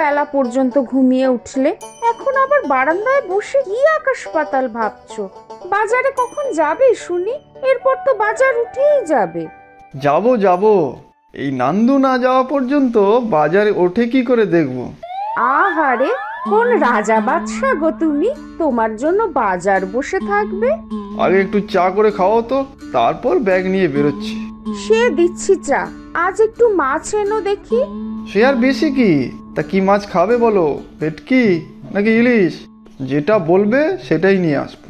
বেলা পর্যন্ত ঘুমিয়ে উঠলে, এখন আবার বারান্দায় বসে কি আকাশ পাতাল ভাবছো? বাজারে কখন যাবে শুনি? এরপর তো বাজার উঠেই যাবে। যাবো যাবো, এই নান্দু না যাওয়া পর্যন্ত বাজারে ওঠে কি করে দেখবো। আহারে, কোন রাজা বাদশা গো তুমি, তোমার জন্য বাজার বসে থাকবে? আগে একটু চা করে খাওয়াও তো, তারপর ব্যাগ নিয়ে বেরোচ্ছি। সে দিচ্ছি চা, আজ একটু মাছ এনো দেখি। সে আর বেশি কি, তা কি মাছ খাবে বলো? ভেটকি নাকি ইলিশ? যেটা বলবে সেটাই নিয়ে আসবো।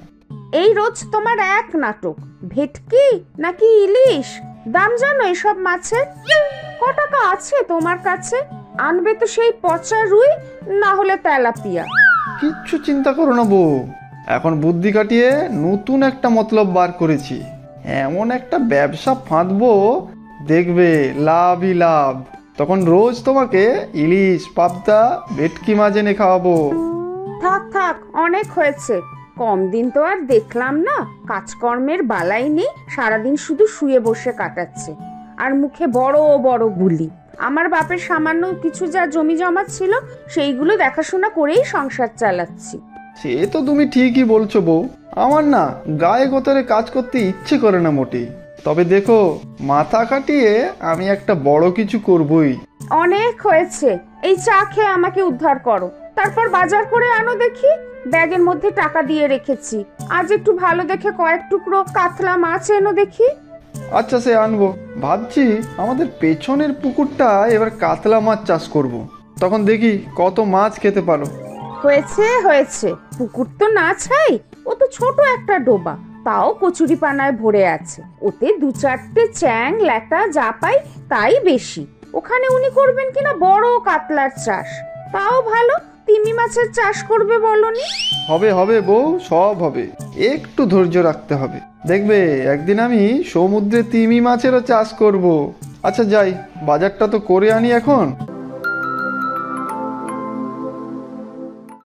এই রোজ তোমার এক নাটক, ভেটকি নাকি ইলিশ? দাম জানো এসব মাছের? ক টাকা আছে তোমার কাছে? আনবে তো সেই পচা রুই, না হলে তেলাপিয়া। কিচ্ছু চিন্তা করো না বউ, এখন বুদ্ধি কাটিয়ে নতুন একটা মতলব বার করেছি। এমন একটা ব্যবসা ফাঁদবো, দেখবে লাভই লাভ। তখন রোজ তোমাকে ইলিশ, পাবদা, ভেটকি মাছ এনে খাওয়াবো। থাক থাক, অনেক হয়েছে। কম দিন তো আর দেখলাম না, কাজকর্মের বালাই নেই, সারাদিন শুধু শুয়ে বসে কাটাচ্ছে, আর মুখে বড় বড় বুলি। আমার বাপের সামান্য কিছু যা জমি জমা ছিল, সেইগুলো দেখাশোনা করেই সংসার চালাচ্ছি। সে তো তুমি ঠিকই বলছো বউ, আমার না গায়ে গোতরে কাজ করতে ইচ্ছে করে না মোটেই। তবে দেখো, মাথা খাটিয়ে আমি একটা বড় কিছু করবই। অনেক হয়েছে, এই চা খেয়ে আমাকে উদ্ধার করো, তারপর বাজার করে আনো দেখি। ব্যাগের মধ্যে টাকা দিয়ে রেখেছি, আজ একটু ভালো দেখে কয়েক টুকরো কাতলা মাছ এনো দেখি। আচ্ছা, সে আনবো। ভাবছি আমাদের পেছনের পুকুরটা এবার কাতলা মাছ চাষ করব। তখন দেখি কত মাছ খেতে পারো। হয়েছে হয়েছে, পুকুর তো না ছাই, ও তো ছোট একটা ডোবা, তাও কচুরি পানায় ভরে আছে। ওতে দু চারটে চ্যাং ল্যাটা যা পাই তাই বেশি। ওখানে উনি করবেন কিনা বড় কাতলার চাষ, তাও ভালো। তিমি মাছের চাষ করবে বলনি? হবে হবে বউ, সব হবে, একটু ধৈর্য রাখতে হবে। দেখবে একদিন আমি সমুদ্রে তিমি মাছেরও চাষ করব। আচ্ছা যাই, বাজারটা তো করে আনি এখন।